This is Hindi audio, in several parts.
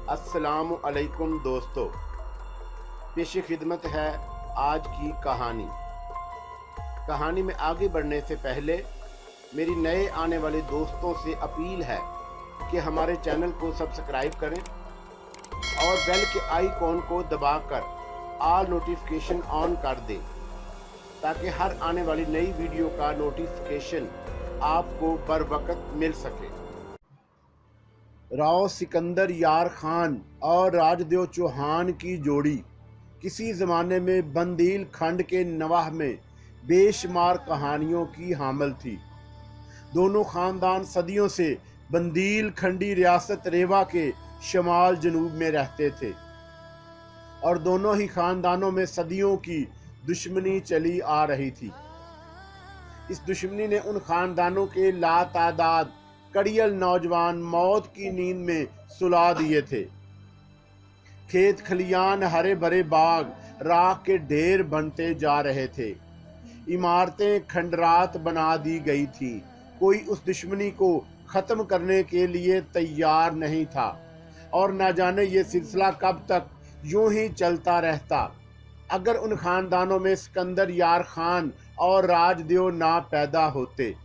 अस्सलामु अलैकुम दोस्तों, पेश खिदमत है आज की कहानी। कहानी में आगे बढ़ने से पहले मेरी नए आने वाले दोस्तों से अपील है कि हमारे चैनल को सब्सक्राइब करें और बेल के आइकॉन को दबाकर ऑल नोटिफिकेशन ऑन कर दें ताकि हर आने वाली नई वीडियो का नोटिफिकेशन आपको बर वक्त मिल सके। राव सिकंदर यार खान और राजदेव चौहान की जोड़ी किसी ज़माने में बंदील खंड के नवाह में बेशुमार कहानियों की हामिल थी। दोनों ख़ानदान सदियों से बंदील खंडी रियासत रेवा के शमाल जनूब में रहते थे और दोनों ही ख़ानदानों में सदियों की दुश्मनी चली आ रही थी। इस दुश्मनी ने उन ख़ानदानों के लातादाद कड़ियल नौजवान मौत की नींद में सुला दिए थे। खेत खलियान हरे भरे बाग राख के ढेर बनते जा रहे थे। इमारतें खंडरात बना दी गई थी। कोई उस दुश्मनी को ख़त्म करने के लिए तैयार नहीं था और न जाने ये सिलसिला कब तक यूं ही चलता रहता अगर उन ख़ानदानों में सिकंदर यार खान और राजदेव ना पैदा होते।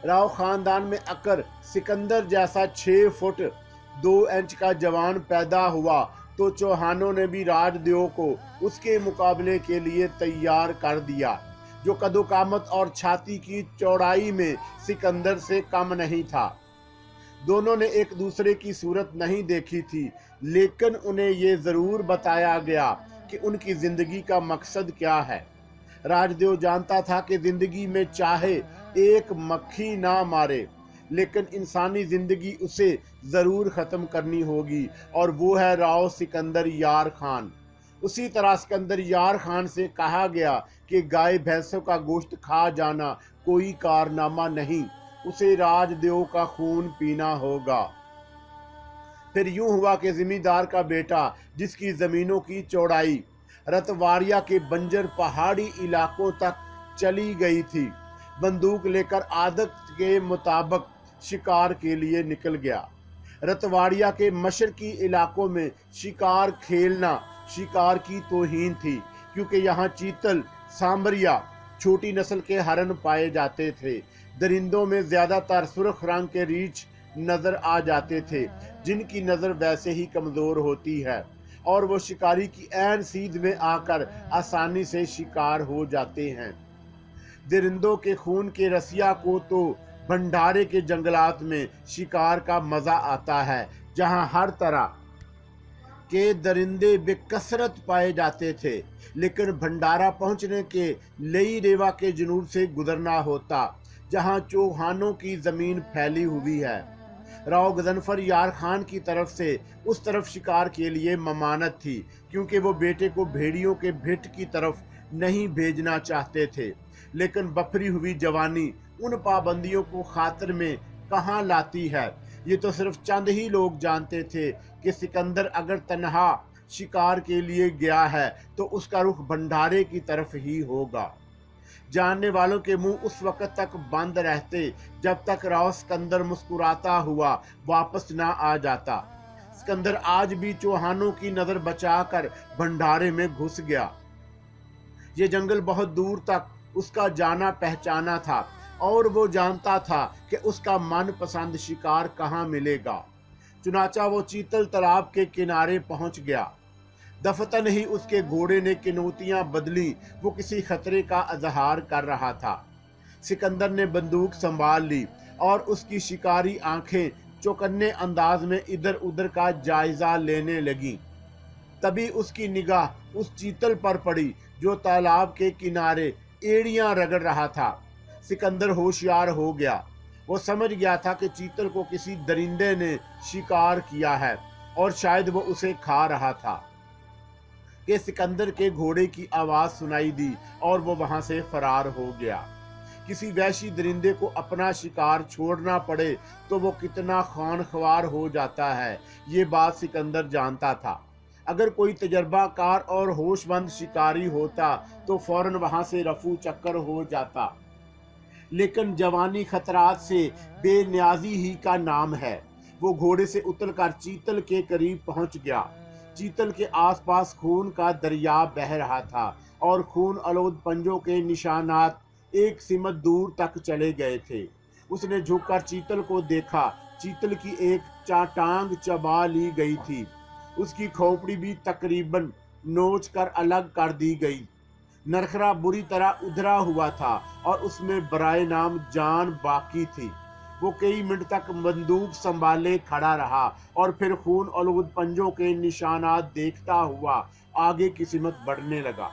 राव ख़ानदान में अगर सिकंदर जैसा 6 फुट 2 इंच का जवान पैदा हुआ तो चौहानों ने भी राजदेव को उसके मुकाबले के लिए तैयार कर दिया, जो कदोकामत और छाती की चौड़ाई में सिकंदर से कम नहीं था। दोनों ने एक दूसरे की सूरत नहीं देखी थी, लेकिन उन्हें ये ज़रूर बताया गया कि उनकी ज़िंदगी का मकसद क्या है। राजदेव जानता था कि ज़िंदगी में चाहे एक मक्खी ना मारे, लेकिन इंसानी ज़िंदगी उसे ज़रूर ख़त्म करनी होगी, और वो है राव सिकंदर यार खान। उसी तरह सिकंदर यार खान से कहा गया कि गाय भैंसों का गोश्त खा जाना कोई कारनामा नहीं, उसे राजदेव का खून पीना होगा। फिर यूं हुआ कि ज़मींदार का बेटा, जिसकी ज़मीनों की चौड़ाई रतवारिया के बंजर पहाड़ी इलाकों तक चली गई थी, बंदूक लेकर आदत के मुताबिक शिकार के लिए निकल गया। रतवारिया के मशरकी इलाकों में शिकार खेलना शिकार की तौहीन थी, क्योंकि यहाँ चीतल, सांबरिया, छोटी नस्ल के हरन पाए जाते थे। दरिंदों में ज़्यादातर सुर्ख रंग के रीछ नज़र आ जाते थे, जिनकी नज़र वैसे ही कमज़ोर होती है और वो शिकारी की ऐन सीध में आकर आसानी से शिकार हो जाते हैं। दरिंदों के खून के रसिया को तो भंडारे के जंगलात में शिकार का मज़ा आता है, जहां हर तरह के दरिंदे बेकसरत पाए जाते थे, लेकिन भंडारा पहुंचने के लिए रेवा के जनूब से गुजरना होता, जहां चौहानों की ज़मीन फैली हुई है। राव गजनफर यार खान की तरफ से उस तरफ शिकार के लिए ममानत थी, क्योंकि वो बेटे को भेड़ियों के भिट की तरफ नहीं भेजना चाहते थे। लेकिन बफरी हुई जवानी उन पाबंदियों को खातिर में कहाँ लाती है, ये तो सिर्फ चंद ही लोग जानते थे कि सिकंदर अगर तन्हा शिकार के लिए गया है तो उसका रुख भंडारे की तरफ ही होगा। जानने वालों के मुंह उस वक़्त तक बंद रहते जब तक राव सिकंदर मुस्कुराता हुआ वापस ना आ जाता। सिकंदर आज भी चौहानों की नज़र बचाकर भंडारे में घुस गया। ये जंगल बहुत दूर तक उसका जाना पहचाना था और वो जानता था कि उसका मनपसंद शिकार कहाँ मिलेगा। चुनाचा वो चीतल तालाब के किनारे पहुंच गया। दफतन ही उसके घोड़े ने किनौतियां बदली, वो किसी खतरे का इजहार कर रहा था। सिकंदर ने बंदूक संभाल ली और उसकी शिकारी आंखें चौकन्ने अंदाज में इधर उधर का जायजा लेने लगी। तभी उसकी निगाह उस चीतल पर पड़ी जो तालाब के किनारे एड़ियां रगड़ रहा था। सिकंदर होशियार हो गया। वो समझ गया था कि चीतल को किसी दरिंदे ने शिकार किया है और शायद वो उसे खा रहा था कि सिकंदर के घोड़े की आवाज़ सुनाई दी और वो वहां से फरार हो गया। किसी वैशी दरिंदे को अपना शिकार छोड़ना पड़े तो वो कितना खानख्वार हो जाता है, ये बात सिकंदर जानता था। अगर कोई तजर्बाकार और होशमंद शिकारी होता तो फौरन वहां से रफू चक्कर हो जाता, लेकिन जवानी खतरात से बेनियाजी ही का नाम है। वो घोड़े से उतरकर चीतल के करीब पहुंच गया। चीतल के आसपास खून का दरिया बह रहा था और खून आलूद पंजों के निशानात एक सिमत दूर तक चले गए थे। उसने झुककर चीतल को देखा। चीतल की एक टांग चबा ली गई थी। उसकी खोपड़ी भी तकरीबन नोच कर अलग कर दी गई। नरखरा बुरी तरह उधरा हुआ था और उसमें बराए नाम जान बाकी थी। वो कई मिनट तक बंदूक संभाले खड़ा रहा और फिर खून आलूद पंजों के निशानात देखता हुआ आगे की सिमत बढ़ने लगा।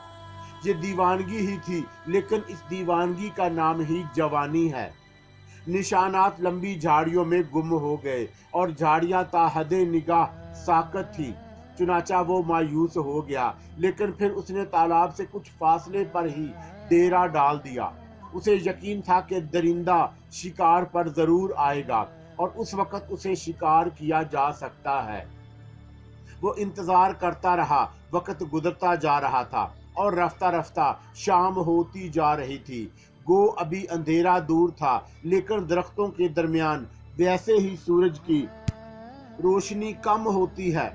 ये दीवानगी ही थी, लेकिन इस दीवानगी का नाम ही जवानी है। निशानात लंबी झाड़ियों में गुम हो गए और झाड़ियां ताहदे निगाह साकत थी। चुनाचा वो मायूस हो गया, लेकिन फिर उसने तालाब से कुछ फासले पर ही डेरा डाल दिया। उसे यकीन था कि दरिंदा शिकार पर जरूर आएगा और उस वक्त उसे शिकार किया जा सकता है। वो इंतजार करता रहा। वक्त गुजरता जा रहा था और रफ्ता रफ्ता शाम होती जा रही थी। गो अभी अंधेरा दूर था, लेकिन दरख्तों के दरमियान वैसे ही सूरज की रोशनी कम होती है।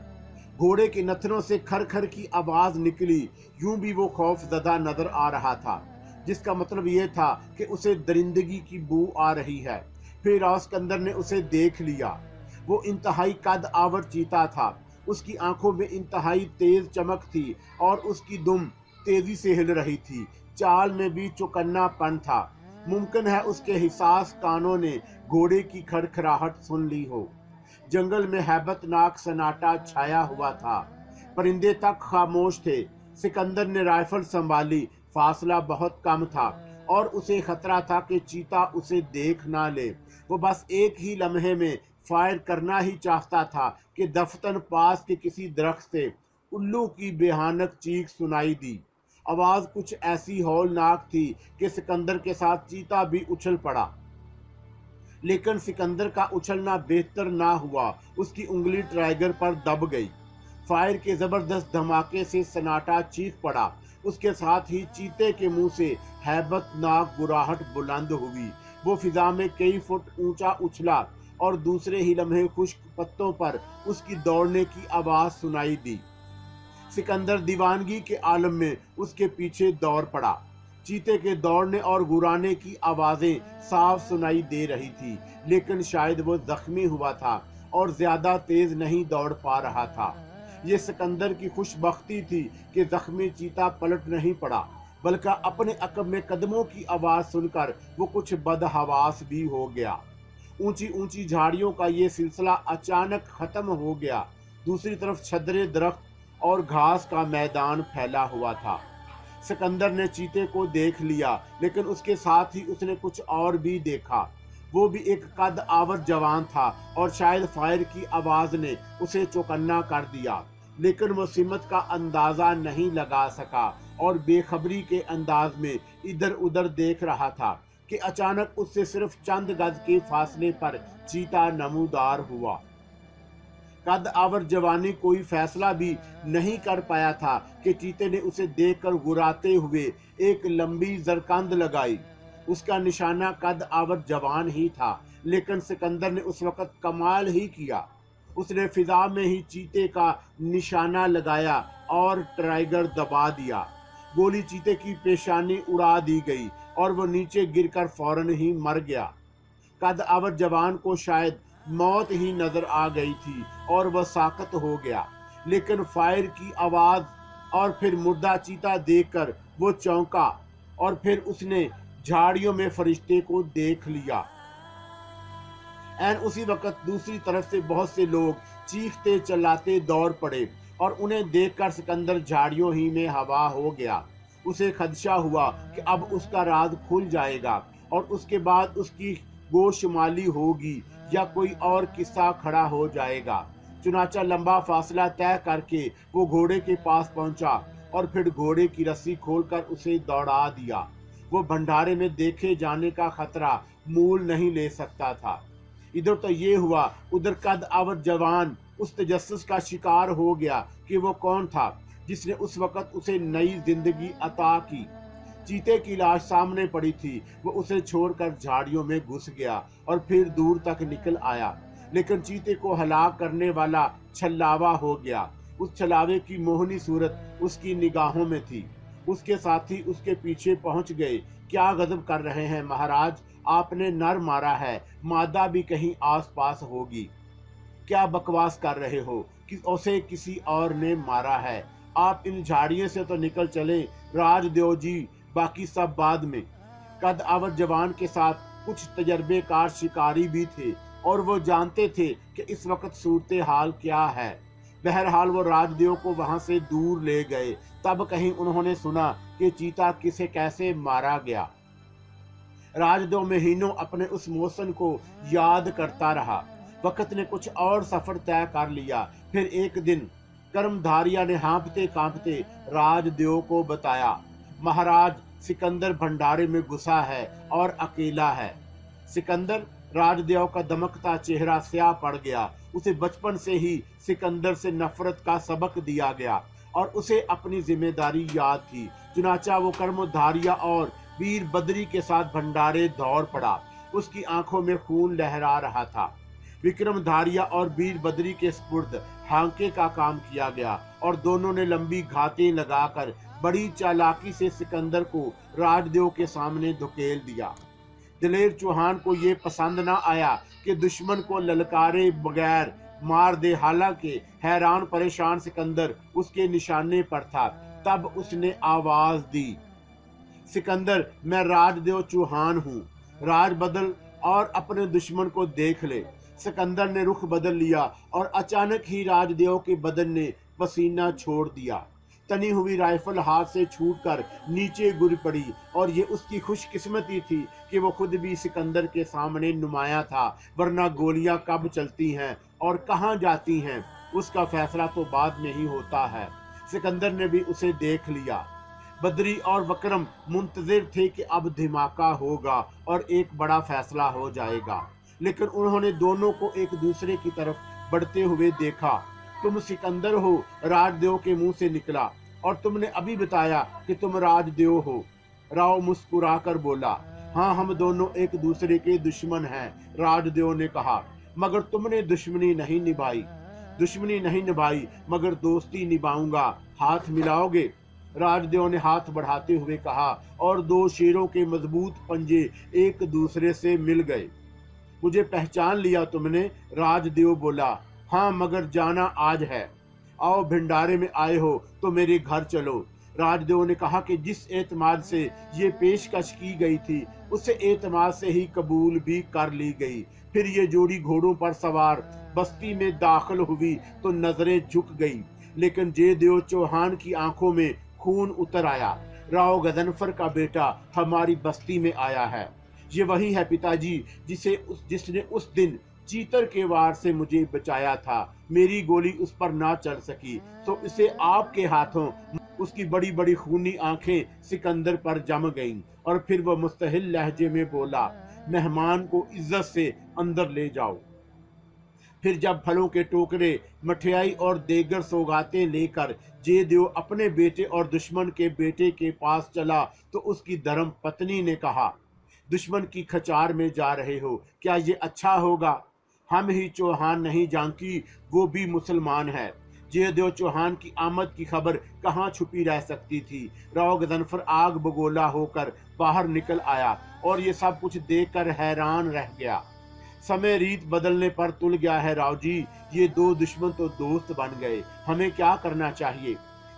घोड़े के नथनों से खर की आवाज निकली। यूं भी वो खौफजदा नजर आ रहा था, जिसका मतलब यह था कि उसे दरिंदगी की बू आ रही है। फिर सिकंदर ने उसे देख लिया। वो इंतहाई कद आवर चीता था। उसकी आंखों में इंतहाई तेज चमक थी और उसकी दुम तेजी से हिल रही थी। चाल में भी चौकन्नापन था। मुमकिन है उसके हिसास कानों ने घोड़े की खड़खड़ाहट सुन ली हो। जंगल में हैबतनाक सन्नाटा छाया हुआ था। परिंदे तक खामोश थे। सिकंदर ने राइफल संभाली। फासला बहुत कम था और उसे खतरा था कि चीता उसे देख ना ले। वो बस एक ही लम्हे में फायर करना ही चाहता था कि दफ्तन पास के किसी दरख्त से उल्लू की बेहानक चीख सुनाई दी। आवाज कुछ ऐसी हौलनाक थी कि सिकंदर के साथ चीता भी उछल पड़ा। लेकिन सिकंदर का उछलना बेहतर ना हुआ। उसकी उंगली ट्राइगर पर दब गई। फायर के जबरदस्त धमाके से सन्नाटा चीख पड़ा। उसके साथ ही चीते के मुंह से हैबतनाक गुराहट बुलंद हुई। वो फिजा में कई फुट ऊंचा उछला और दूसरे ही लम्हे खुश्क पत्तों पर उसकी दौड़ने की आवाज सुनाई दी। सिकंदर दीवानगी के आलम में उसके पीछे दौड़ पड़ा। चीते के दौड़ने और गुराने की आवाजें साफ सुनाई दे रही थी, लेकिन शायद वो जख्मी हुआ था और ज्यादा तेज नहीं दौड़ पा रहा था। ये सिकंदर की खुशबख्ती थी कि जख्मी चीता पलट नहीं पड़ा, बल्कि अपने अकब में कदमों की आवाज सुनकर वो कुछ बदहवास भी हो गया। ऊंची ऊंची झाड़ियों का ये सिलसिला अचानक खत्म हो गया। दूसरी तरफ छदरे दरख्त और घास का मैदान फैला हुआ था। सिकंदर ने चीते को देख लिया, लेकिन उसके साथ ही उसने कुछ और भी देखा। वो भी एक कद आवर जवान था और शायद फायर की आवाज ने उसे चौकन्ना कर दिया, लेकिन वो सिमत का अंदाजा नहीं लगा सका और बेखबरी के अंदाज में इधर उधर देख रहा था कि अचानक उससे सिर्फ चंद गज के फासले पर चीता नमूदार हुआ। कद आवर जवानी कोई फैसला भी नहीं कर पाया था कि चीते ने उसे देखकर गुराते हुए एक लंबी जरकंद लगाई। उसका निशाना कद आवर जवान ही था, लेकिन सिकंदर ने उस वक्त कमाल ही किया। उसने फिजा में ही चीते का निशाना लगाया और ट्राइगर दबा दिया। गोली चीते की पेशानी उड़ा दी गई और वो नीचे गिरकर फौरन ही मर गया। कद आवर जवान को शायद मौत ही नजर आ गई थी और वह साकत हो गया, लेकिन फायर की आवाज और फिर मुर्दा चीता देखकर वो चौंका और फिर उसने झाड़ियों में फरिश्ते को देख लिया। एन उसी वक्त दूसरी तरफ से बहुत से लोग चीखते चिल्लाते दौड़ पड़े और उन्हें देखकर सिकंदर झाड़ियों ही में हवा हो गया। उसे खदशा हुआ कि अब उसका राज खुल जाएगा और उसके बाद उसकी गोशमाली होगी या कोई और किस्सा खड़ा हो जाएगा। चुनाचा लंबा फासला तय करके वो घोड़े के पास पहुंचा और फिर घोड़े की रस्सी खोलकर उसे दौड़ा दिया। वो भंडारे में देखे जाने का खतरा मूल नहीं ले सकता था। इधर तो ये हुआ, उधर कद आवर जवान उस तजस्सुस का शिकार हो गया कि वो कौन था जिसने उस वक्त उसे नई जिंदगी अता की। चीते की लाश सामने पड़ी थी। वो उसे छोड़कर झाड़ियों में घुस गया और फिर दूर तक निकल आया। लेकिन चीते को हलाक करने वाला छल्लावा हो गया। उस छलावे की मोहनी सूरत उसकी निगाहों में थी। उसके साथी उसके पीछे पहुंच गए। क्या गजब कर रहे हैं महाराज, आपने नर मारा है, मादा भी कहीं आस पास होगी। क्या बकवास कर रहे हो कि उसे किसी और ने मारा है। आप इन झाड़ियों से तो निकल चले राजदेव जी, बाकी सब बाद में। कद आवर जवान के साथ कुछ तजर्बेकार शिकारी भी थे और वो जानते थे कि इस वक्त सूरत हाल क्या है। बहरहाल वो राजदेव को वहां से दूर ले गए। तब कहीं उन्होंने सुना कि चीता किसे कैसे मारा गया। राजदेव महीनों अपने उस मौसम को याद करता रहा। वक्त ने कुछ और सफर तय कर लिया। फिर एक दिन कर्मधारिया ने हाँफते कांपते राजदेव को बताया, महाराज सिकंदर भंडारे में घुसा है और अकेला है। सिकंदर? राजदेव का दमकता चेहरा स्याह पड़ गया। उसे बचपन से ही सिकंदर से नफरत का सबक दिया गया और उसे अपनी जिम्मेदारी याद थी। चुनाचा वो कर्मधारिया और वीर बद्री के साथ भंडारे दौड़ पड़ा। उसकी आंखों में खून लहरा रहा था। विक्रमधारिया और वीर बद्री के स्पुर्द हांके का काम किया गया और दोनों ने लंबी घातें लगाकर बड़ी चालाकी से सिकंदर को राजदेव के सामने धुकेल दिया। दिलेर चौहान को ये पसंद न आया कि दुश्मन को ललकारे बगैर मार दे। हालांकि हैरान परेशान सिकंदर उसके निशाने पर था। तब उसने आवाज दी, सिकंदर, मैं राजदेव चौहान हूँ, राज बदल और अपने दुश्मन को देख ले। सिकंदर ने रुख बदल लिया और अचानक ही राजदेव के बदन ने पसीना छोड़ दिया। तनी हुई राइफल हाथ से छूटकर नीचे गिर पड़ी और ये उसकी खुशकिस्मती थी कि वो खुद भी सिकंदर के सामने नुमाया था, वरना गोलियां कब चलती हैं और कहां जाती हैं उसका फैसला तो बाद में ही होता है। सिकंदर ने भी उसे देख लिया। बद्री और वक्रम मुंतजिर थे कि अब धमाका होगा और एक बड़ा फैसला हो जाएगा, लेकिन उन्होंने दोनों को एक दूसरे की तरफ बढ़ते हुए देखा। तुम सिकंदर हो? राजदेव के मुंह से निकला। और तुमने अभी बताया कि तुम राजदेव हो? राव मुस्कुराकर बोला, हाँ, हम दोनों एक दूसरे के दुश्मन हैं। राजदेव ने कहा, मगर तुमने दुश्मनी नहीं निभाई। दुश्मनी नहीं निभाई मगर दोस्ती निभाऊंगा, हाथ मिलाओगे? राजदेव ने हाथ बढ़ाते हुए कहा और दो शेरों के मजबूत पंजे एक दूसरे से मिल गए। मुझे पहचान लिया तुमने? राजदेव बोला, हाँ, मगर जाना आज है। आओ, भंडारे में आए हो तो मेरे घर चलो। राजदेव ने कहा कि जिस एतमाद से ये पेशकश की गई थी उसे एतमाद से ही कबूल भी कर ली गई। फिर ये जोड़ी घोड़ों पर सवार बस्ती में दाखिल हुई तो नजरें झुक गई, लेकिन जयदेव चौहान की आंखों में खून उतर आया। राव गजनफर का बेटा हमारी बस्ती में आया है। ये वही है पिताजी जिसने उस दिन चीतर के वार से मुझे बचाया था। मेरी गोली उस पर ना चल सकी तो इसे आपके हाथों। उसकी बड़ी बड़ी खूनी आंखें सिकंदर पर जम गईं और फिर वह मुस्तहिल लहजे में बोला, मेहमान को इज्जत से अंदर ले जाओ। फिर जब फलों के टोकरे, मठियाई और देगर सौगातें लेकर जयदेव अपने बेटे और दुश्मन के बेटे के पास चला तो उसकी धर्म पत्नी ने कहा, दुश्मन की खचार में जा रहे हो, क्या ये अच्छा होगा? हम ही चौहान नहीं जानकी, वो भी मुसलमान है। जयदेव चौहान की आमद की खबर कहाँ छुपी रह सकती थी। राव गजनफर आग बगोला होकर बाहर निकल आया और ये सब कुछ देखकर हैरान रह गया। समय रीत बदलने पर तुल गया है राव जी, ये दो दुश्मन तो दोस्त बन गए। हमें क्या करना चाहिए?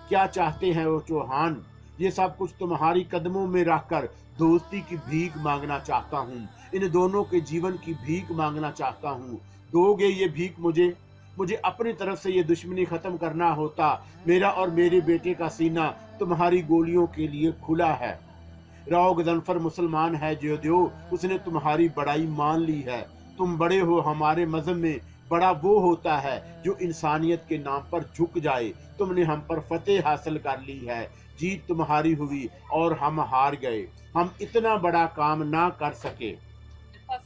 क्या चाहते हैं वो चौहान? ये सब कुछ तुम्हारी कदमों में रखकर दोस्ती की भीख मांगना चाहता हूँ। इन दोनों के जीवन की भीख मांगना चाहता हूँ। दोगे ये भीख मुझे? मुझे अपनी तरफ से ये दुश्मनी खत्म करना होता। मेरा और मेरे बेटे का सीना तुम्हारी गोलियों के लिए खुला है। राव गजनफर मुसलमान है जयदेव, उसने तुम्हारी बड़ाई मान ली है। तुम बड़े हो, हमारे मजहब में बड़ा वो होता है जो इंसानियत के नाम पर झुक जाए। तुमने हम पर फतेह हासिल कर ली है, जीत तुम्हारी हुई और हम हार गए। हम इतना बड़ा काम ना कर सके।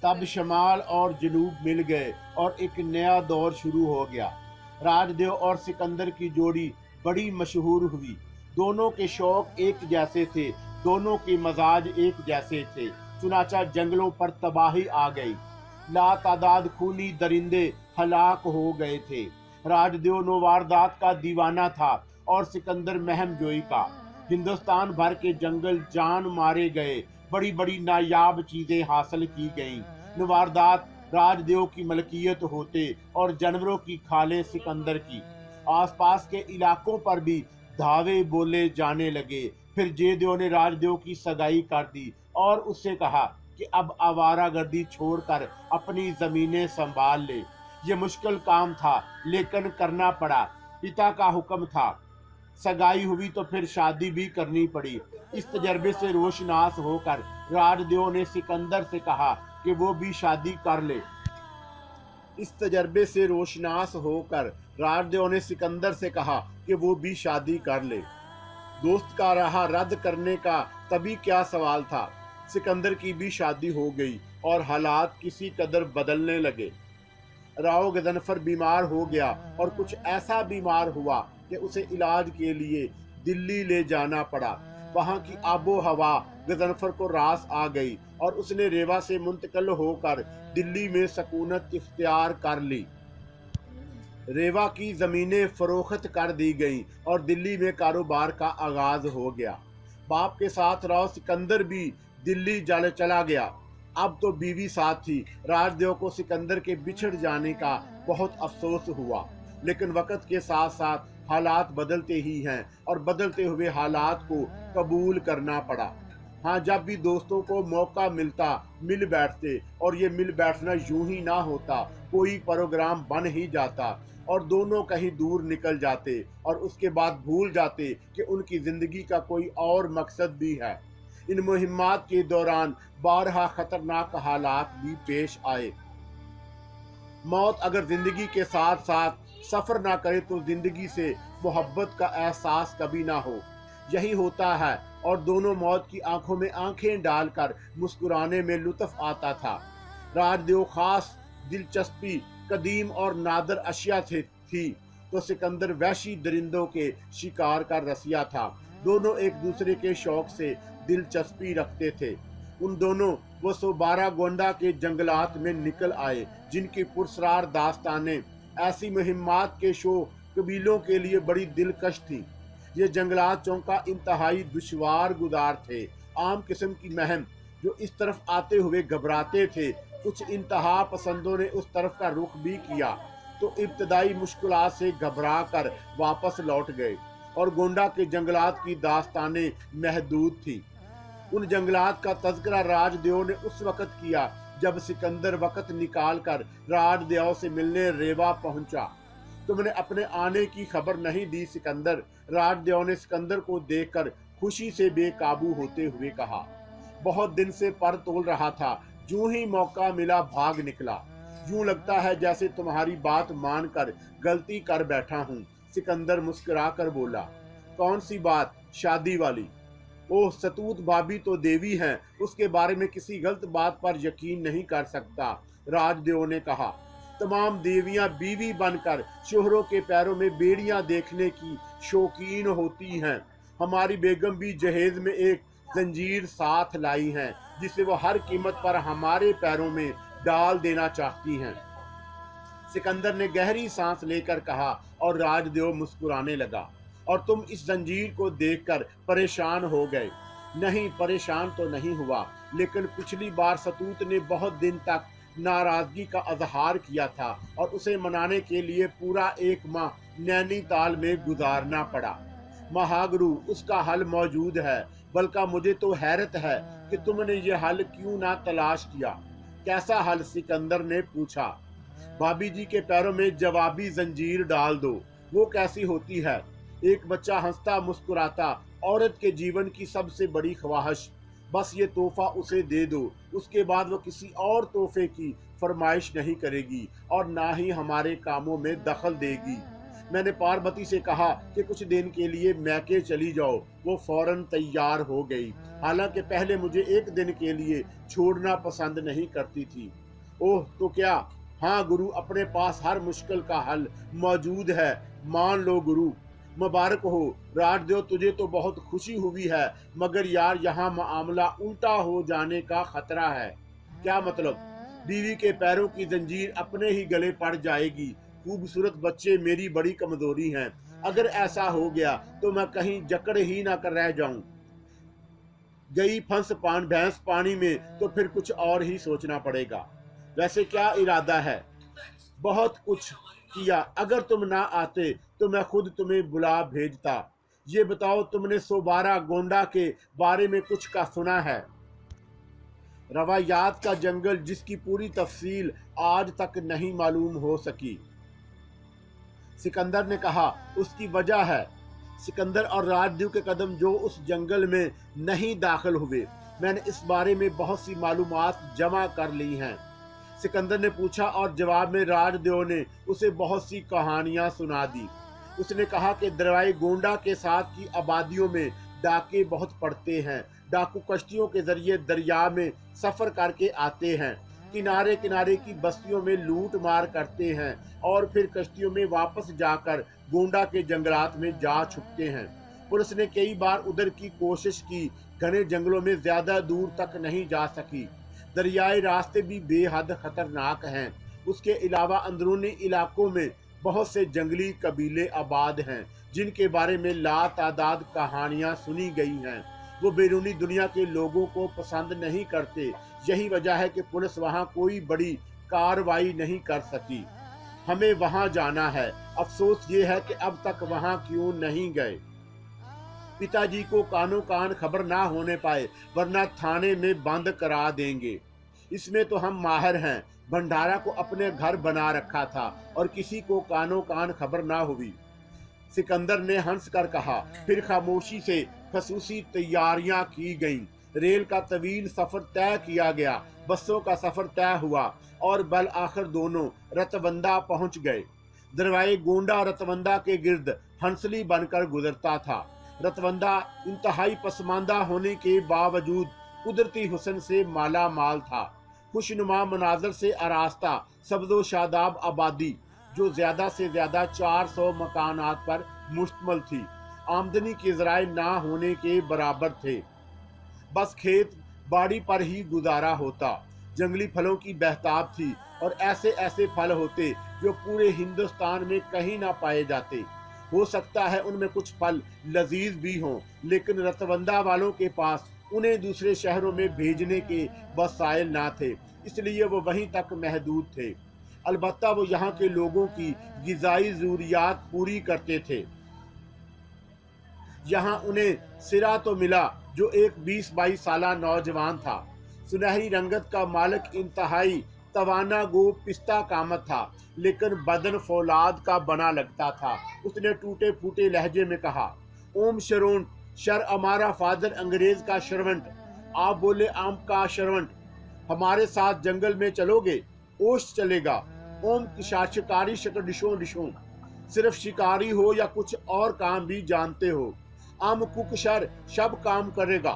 तब शमाल और जनूब मिल गए और एक नया दौर शुरू हो गया। राजदेव और सिकंदर की जोड़ी बड़ी मशहूर हुई। दोनों के शौक एक जैसे थे, दोनों के मजाज एक जैसे थे। चुनाचा जंगलों पर तबाही आ गई। लातादाद खूनी दरिंदे हलाक हो गए थे। राजदेव नो वारदात का दीवाना था और सिकंदर महम जोई का। हिंदुस्तान भर के जंगल जान मारे गए, बड़ी बड़ी नायाब चीजें हासिल की गईं। वारदात राजदेव की मलकियत होते और जानवरों की खालें सिकंदर की। आसपास के इलाकों पर भी धावे बोले जाने लगे। फिर जयदेव ने राजदेव की सगाई कर दी और उससे कहा कि अब आवारागर्दी छोड़कर अपनी जमीनें संभाल ले। ये मुश्किल काम था लेकिन करना पड़ा, पिता का हुक्म था। सगाई हुई तो फिर शादी भी करनी पड़ी। इस तजर्बे से रोशनास होकर राजदेव ने सिकंदर से कहा कि वो भी शादी कर ले। इस तजर्बे से रोशनास होकर राजदेव ने सिकंदर से कहा कि वो भी शादी कर ले। दोस्त का राह रद्द करने का तभी क्या सवाल था। सिकंदर की भी शादी हो गई और हालात किसी कदर बदलने लगे। राव गजनफर बीमार हो गया और कुछ ऐसा बीमार हुआ कि उसे इलाज के लिए दिल्ली ले जाना पड़ा। वहां की आबो हवा गजनफर को रास आ गई और उसने रेवा से मुंतकिल होकर दिल्ली में सकूनत इख्तियार कर ली। रेवा की जमीनें फरोख्त कर दी गईं और दिल्ली में कारोबार का आगाज हो गया। बाप के साथ राव सिकंदर भी दिल्ली चला गया। अब तो बीवी साथ थी। राजदेव को सिकंदर के बिछड़ जाने का बहुत अफसोस हुआ, लेकिन वक्त के साथ साथ हालात बदलते ही हैं और बदलते हुए हालात को कबूल करना पड़ा। हाँ, जब भी दोस्तों को मौका मिलता मिल बैठते और ये मिल बैठना यूं ही ना होता, कोई प्रोग्राम बन ही जाता और दोनों कहीं दूर निकल जाते और उसके बाद भूल जाते कि उनकी जिंदगी का कोई और मकसद भी है। इन मुहिम्मात के दौरान बारहा खतरनाक हालात भी पेश आए। मौत अगर जिंदगी के साथ साथ सफर ना करे तो जिंदगी से मोहब्बत का एहसास कभी ना हो। यही होता है और दोनों मौत की आंखों में आंखें डालकर मुस्कुराने में लुत्फ आता था। राजदेव खास दिलचस्पी कदीम और नादर अशिया थी तो सिकंदर वहशी दरिंदों के शिकार का रसिया था। दोनों एक दूसरे के शौक से दिलचस्पी रखते थे। उन दोनों वो 112 गोंडा के जंगलात में निकल आए, जिनकी पुरस्रार दास्तानें ऐसी मुहिम्मात के शो कबीलों के लिए बड़ी दिलकश थी। ये जंगलात चौंका इंतहाई दुश्वार गुजार थे। आम किस्म की महम जो इस तरफ आते हुए घबराते थे। कुछ इंतहा पसंदों ने उस तरफ का रुख भी किया तो इब्तदाई मुश्किलात से घबरा कर वापस लौट गए और गोंडा के जंगलात की दास्तानें महदूद थी। उन जंगलात का तज़किरा राजदेव ने उस वक्त किया जब सिकंदर वक्त निकाल कर राजदेव से मिलने रेवा पहुंचा। तुमने अपने आने की खबर नहीं दी सिकंदर, राजदेव ने सिकंदर को देखकर खुशी से बेकाबू होते हुए कहा। बहुत दिन से पर तोल रहा था, यूं ही मौका मिला भाग निकला। यूं लगता है जैसे तुम्हारी बात मानकर गलती कर बैठा हूँ। सिकंदर मुस्कुरा कर बोला। कौन सी बात? शादी वाली। ओह, सतूत भाभी तो देवी हैं, उसके बारे में किसी गलत बात पर यकीन नहीं कर सकता, राजदेव ने कहा। तमाम देवियां बीवी बनकर शोहरों के पैरों में बेड़ियां देखने की शौकीन होती हैं। हमारी बेगम भी जहेज में एक जंजीर साथ लाई हैं, जिसे वो हर कीमत पर हमारे पैरों में डाल देना चाहती हैं। सिकंदर ने गहरी सांस लेकर कहा और राजदेव मुस्कुराने लगा। और तुम इस जंजीर को देखकर परेशान हो गए? नहीं, परेशान तो नहीं हुआ, लेकिन पिछली बार सतूत ने बहुत दिन तक नाराजगी का अजहार किया था और उसे मनाने के लिए पूरा 1 माह नैनीताल में गुजारना पड़ा। महागुरु, उसका हल मौजूद है, बल्कि मुझे तो हैरत है कि तुमने ये हल क्यों ना तलाश किया। कैसा हल? सिकंदर ने पूछा। भाभी जी के पैरों में जवाबी जंजीर डाल दो। वो कैसी होती है? एक बच्चा हंसता मुस्कुराता, औरत के जीवन की सबसे बड़ी ख्वाहिश। बस ये तोहफा उसे दे दो, उसके बाद वो किसी और तोहफे की फरमाइश नहीं करेगी और ना ही हमारे कामों में दखल देगी। मैंने पार्वती से कहा कि कुछ दिन के लिए मैके चली जाओ। वो फौरन तैयार हो गई, हालांकि पहले मुझे 1 दिन के लिए छोड़ना पसंद नहीं करती थी। ओह, तो क्या? हाँ गुरु, अपने पास हर मुश्किल का हल मौजूद है, मान लो गुरु। मुबारक हो राजदेव, तुझे तो बहुत खुशी हुई है, मगर यार यहाँ मामला उल्टा हो जाने का खतरा है। क्या मतलब? बीवी के पैरों की जंजीर अपने ही गले पड़ जाएगी। खूबसूरत बच्चे मेरी बड़ी कमजोरी हैं। अगर ऐसा हो गया तो मैं कहीं जकड़ ही ना कर रह जाऊं। गई भैंस पानी में तो फिर कुछ और ही सोचना पड़ेगा। वैसे क्या इरादा है? बहुत कुछ किया। अगर तुम ना आते तो मैं खुद तुम्हें बुला भेजता। ये बताओ, तुमने सोबारा गोंडा के बारे में कुछ का सुना है? रवायात का जंगल जिसकी पूरी तफसील आज तक नहीं मालूम हो सकी। सिकंदर ने कहा, उसकी वजह है। सिकंदर और राजदीव के कदम जो उस जंगल में नहीं दाखिल हुए। मैंने इस बारे में बहुत सी मालूमात जमा कर ली हैं। सिकंदर ने पूछा और जवाब में राजदेव ने उसे बहुत सी कहानियां सुना दी। उसने कहा कि दरवाए गोंडा के साथ की आबादियों में डाके बहुत पड़ते हैं। डाकू कश्तियों के जरिए दरिया में सफर करके आते हैं, किनारे किनारे की बस्तियों में लूट मार करते हैं और फिर कश्तियों में वापस जाकर गोंडा के जंगलात में जा छुपते हैं। पुलिस ने कई बार उधर की कोशिश की, घने जंगलों में ज्यादा दूर तक नहीं जा सकी। दरियाई रास्ते भी बेहद खतरनाक हैं। उसके अलावा अंदरूनी इलाकों में बहुत से जंगली कबीले आबाद हैं जिनके बारे में लातादाद कहानियां सुनी गई हैं। वो बैरूनी दुनिया के लोगों को पसंद नहीं करते। यही वजह है कि पुलिस वहां कोई बड़ी कार्रवाई नहीं कर सकी। हमें वहां जाना है। अफसोस ये है कि अब तक वहां क्यों नहीं गए। पिताजी को कानो कान खबर ना होने पाए, वरना थाने में बंद करा देंगे। इसमें तो हम माहिर हैं। भंडारा को अपने घर बना रखा था और किसी को कानो कान खबर ना हुई। सिकंदर ने हंस कर कहा। फिर खामोशी से खसूसी तैयारियां की गईं। रेल का तवील सफर तय किया गया, बसों का सफर तय हुआ और बल आखिर दोनों रतवंदा पहुंच गए। दरवाए गोंडा रतवंदा के गिर्द हंसली बनकर गुजरता था। रतवंदा इंतहाई पसमानदा होने के बावजूद कुदरती हुस्न से माला माल था। खुशनुमा मनाजर से आरास्ता सब्ज़ो शादाब आबादी जो ज्यादा से ज्यादा 400 मकानात पर मुश्तमल थी, आमदनी के जराए ना होने के बराबर थे। बस खेत बाड़ी पर ही गुजारा होता। जंगली फलों की बहताब थी और ऐसे ऐसे फल होते जो पूरे हिंदुस्तान में कहीं ना पाए जाते। हो सकता है उनमें कुछ फल लजीज भी हों, लेकिन रतवंदा वालों के पास उन्हें दूसरे शहरों में भेजने के वसाइल ना थे, इसलिए वो वहीं तक महदूद थे। अलबत्ता वो यहाँ के लोगों की गिजाई जरूरियात पूरी करते थे। यहाँ उन्हें सिरा तो मिला जो एक 20-22 साला नौजवान था। सुनहरी रंगत का मालिक इंतहाई तवाना गो पिस्ता कामत था, लेकिन बदन फौलाद का बना लगता था। उसने टूटे फूटे लहजे में कहा, ओम शरोन शर हमारा फादर अंग्रेज का शर्वंट। आप बोले आम का शर्वंट। हमारे साथ जंगल में चलोगे? ओश चलेगा। ओम शिकारी शकर डिशों डिशों। सिर्फ शिकारी हो या कुछ और काम भी जानते हो? आम कुक शर सब काम करेगा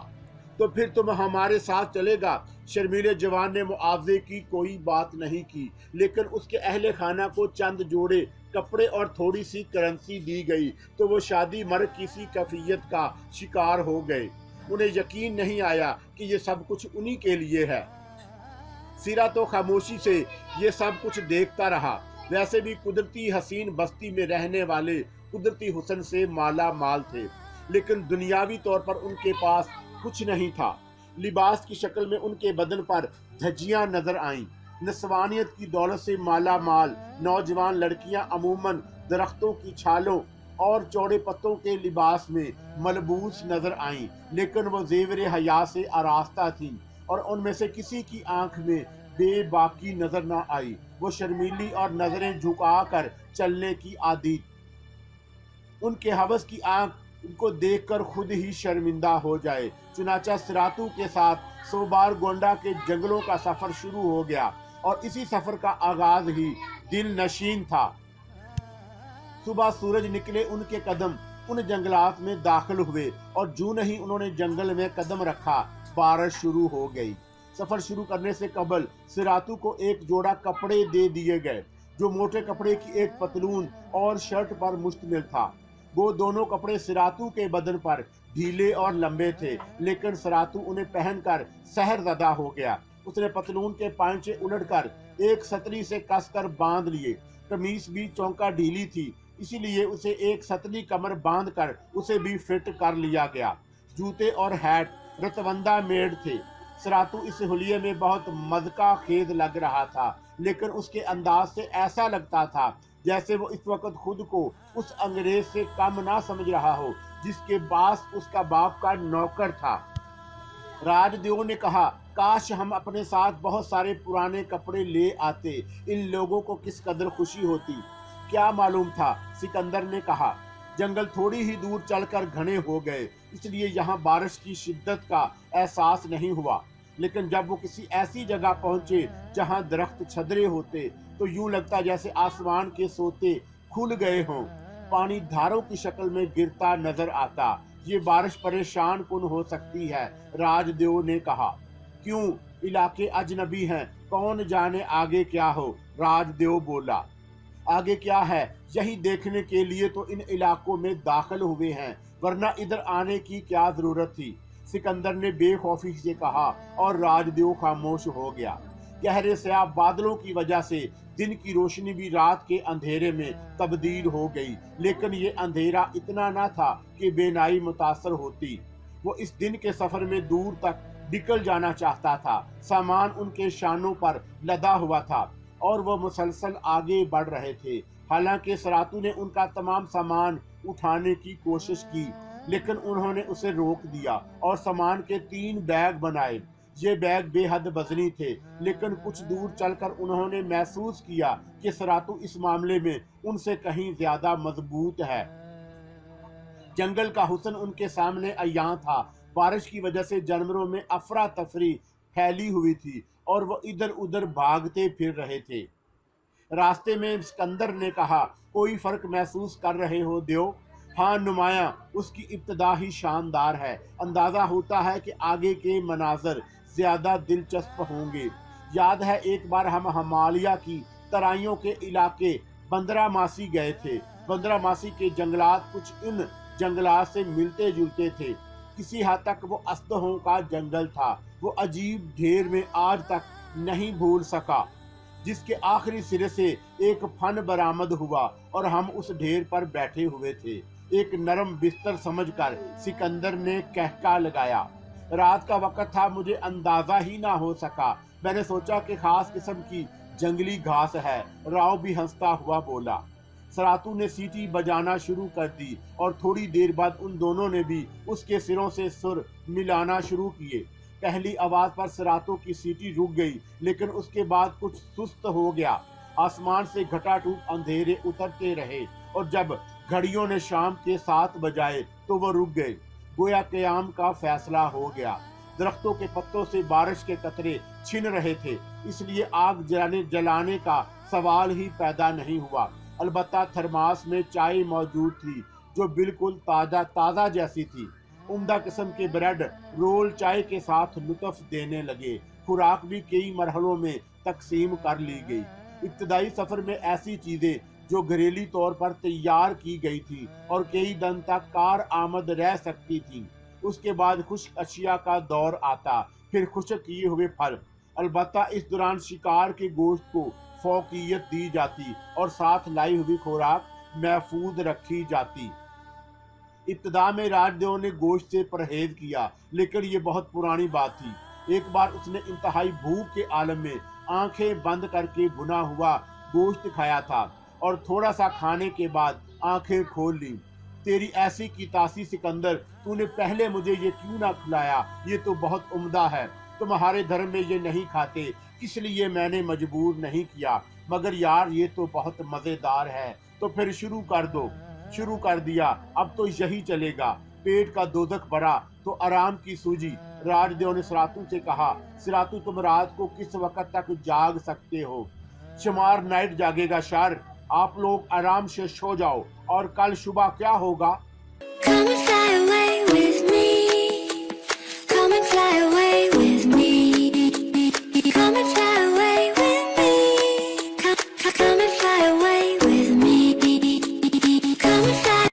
तो फिर तुम हमारे साथ चलेगा। शर्मीले जवान ने मुआवजे की कोई बात नहीं की, लेकिन उसके अहले खाना को चंद जोड़े कपड़े और थोड़ी सी करेंसी दी गई तो वो शादी मर्द किसी कैफियत का शिकार हो गए। उन्हें यकीन नहीं आया कि ये सब कुछ उन्हीं के लिए है। सिरा तो खामोशी से ये सब कुछ देखता रहा। वैसे भी कुदरती हसीन बस्ती में रहने वाले कुदरती हुस्न से माला माल थे, लेकिन दुनियावी तौर पर उनके पास कुछ नहीं था। लिबास की शक्ल में उनके बदन पर धज्जियां नजर आईं। नस्वानियत की दौलत से माला माल नौजवान लड़कियां अमूमन दरख्तों की छालों और चौड़े पत्तों के लिबास में मलबूस नजर आईं, लेकिन वो जेवरे हया से आरास्ता थीं और उनमें से किसी की आंख में बेबाकी नजर न आई। वो शर्मीली और नजरें झुकाकर चलने की आदी। उनके हवस की आंख उनको देखकर खुद ही शर्मिंदा हो जाए। चुनाचा सिरातू के साथ सोबार गोंडा के जंगलों का सफर शुरू हो गया और इसी सफर का आगाज ही दिल नशीन था। सुबह सूरज निकले उनके कदम उन जंगलात में दाखिल हुए और जून ही उन्होंने जंगल में कदम रखा, बारिश शुरू हो गई। सफर शुरू करने से कबल सिरातू को एक जोड़ा कपड़े दे दिए गए, जो मोटे कपड़े की एक पतलून और शर्ट पर मुश्तमिल था। वो दोनों कपड़े सिरातू के बदन पर ढीले और लंबे थे, लेकिन सिरातू उन्हें पहनकर सहरज़दा हो गया। उसने पतलून के पांचे उलटकर एक सतरी से कसकर बांध लिए। कमीज भी चौंका ढीली थी, इसीलिए उसे एक सतरी कमर बांधकर उसे भी फिट कर लिया गया। जूते और हैट रतवंदा मेड थे। सरातू इस हुलिये में बहुत मदका खेद लग रहा था, लेकिन उसके अंदाज से ऐसा लगता था जैसे वो इस वक्त खुद को उस अंग्रेज से कम ना समझ रहा हो जिसके पास उसका बाप का नौकर था। राजदेव ने कहा, काश हम अपने साथ बहुत सारे पुराने कपड़े ले आते, इन लोगों को किस कदर खुशी होती। क्या मालूम था, सिकंदर ने कहा। जंगल थोड़ी ही दूर चलकर घने हो गए, इसलिए यहाँ बारिश की शिद्दत का एहसास नहीं हुआ। लेकिन जब वो किसी ऐसी जगह पहुंचे जहाँ दरख्त छदरे होते तो यूं लगता जैसे आसमान के सोते खुल गए हों। पानी धारों की शक्ल में गिरता नजर आता। ये बारिश परेशान कुन हो सकती है, राजदेव ने कहा। क्यों, इलाके अजनबी हैं, कौन जाने आगे क्या हो, राजदेव बोला। आगे क्या है, यही देखने के लिए तो इन इलाकों में दाखिल हुए हैं, वरना इधर आने की क्या जरूरत थी, सिकंदर ने बेखौफी से कहा। और राजदेव खामोश हो गया। गहरे स्याह बादलों की वजह से दिन की रोशनी भी रात के अंधेरे में तब्दील हो गई, लेकिन ये अंधेरा इतना ना था कि बेनाई मुतासर होती। वो इस दिन के सफर में दूर तक निकल जाना चाहता था। सामान उनके शानों पर लदा हुआ था और वह मुसलसल आगे बढ़ रहे थे। हालांकि सरातू ने उनका तमाम सामान उठाने की कोशिश की, लेकिन उन्होंने उसे रोक दिया और सामान के 3 बैग बनाए। ये बैग बेहद वजनी थे, लेकिन कुछ दूर चलकर उन्होंने महसूस किया कि सरातू इस मामले में उनसे कहीं ज्यादा मजबूत है। जंगल का हुस्न उनके सामने अयां था। बारिश की वजह से जानवरों में अफरा तफरी फैली हुई थी और वो इधर उधर भागते फिर रहे थे। रास्ते में सिकंदर ने कहा, कोई फर्क महसूस कर रहे हो देव? हाँ, नुमाया। उसकी इब्तदा ही शानदार है। अंदाजा होता है कि आगे के मनाजर ज्यादा दिलचस्प होंगे। याद है एक बार हम हिमालय की तराइयों के इलाके बंदरामासी गए थे। बंदरामासी के जंगलात कुछ इन जंगलात से मिलते जुलते थे। किसी हद तक वो अस्तहों का जंगल था। वो अजीब ढेर में आज तक नहीं भूल सका, जिसके आखिरी सिरे से एक फन बरामद हुआ और हम उस ढेर पर बैठे हुए थे। एक नरम बिस्तर समझकर सिकंदर ने कहका लगाया। रात का वक्त था, मुझे अंदाजा ही ना हो सका। मैंने सोचा कि खास किस्म की जंगली घास है। राव भी हंसता हुआ बोला। सरातू ने सीटी बजाना शुरू कर दी और थोड़ी देर बाद उन दोनों ने भी उसके सिरों से सुर मिलाना शुरू किए। पहली आवाज पर सरातू की सीटी रुक गई, लेकिन उसके बाद कुछ सुस्त हो गया। आसमान से घटाटूप अंधेरे उतरते रहे और जब घड़ियों ने शाम के 7 बजाए तो वो रुक गए। गोया क़याम का फैसला हो गया। दरख्तों के पत्तों से बारिश के कतरे छिन रहे थे, इसलिए आग जलाने का सवाल ही पैदा नहीं हुआ। अलबत्ता थर्मास में चाय मौजूद थी, जो बिल्कुल ताज़ा जैसी थी। उम्दा किस्म के ब्रेड रोल चाय के साथ लुत्फ देने लगे। खुराक भी कई मरहलों में तकसीम कर ली गई। इब्तदाई सफर में ऐसी चीजें जो घरेलू तौर पर तैयार की गई थी और कई दिन तक कार आमद रह सकती थी। उसके बाद खुश्क अशिया का दौर आता, फिर खुश्क किए हुए फल। अलबत्ता इस दौरान शिकार के गोश्त को फौकियत दी जाती और साथ लाई हुई खुराक महफूज रखी जाती। इब्तदा में राजदेव ने गोश्त से परहेज किया, लेकिन ये बहुत पुरानी बात थी। एक बार उसने इंतहाई भूख के आलम में आंखें बंद करके भुना हुआ गोश्त खाया था और थोड़ा सा खाने के बाद आंखें खोल ली। तेरी ऐसी की तासी सिकंदर, तूने पहले मुझे ये क्यों ना खिलाया? ये तो बहुत उम्दा है। तुम्हारे धर्म में ये नहीं खाते, इसलिए मैंने मजबूर नहीं किया। मगर यार, ये तो बहुत मजेदार है। तो फिर शुरू कर दो। शुरू कर दिया, अब तो यही चलेगा। पेट का दोजख भरा तो आराम की सूझी, राजदेव ने सरातू से कहा। सरातू, तुम रात को किस वक्त तक जाग सकते हो? शुमार नाइट जागेगा सर। आप लोग आराम से सो जाओ और कल सुबह क्या होगा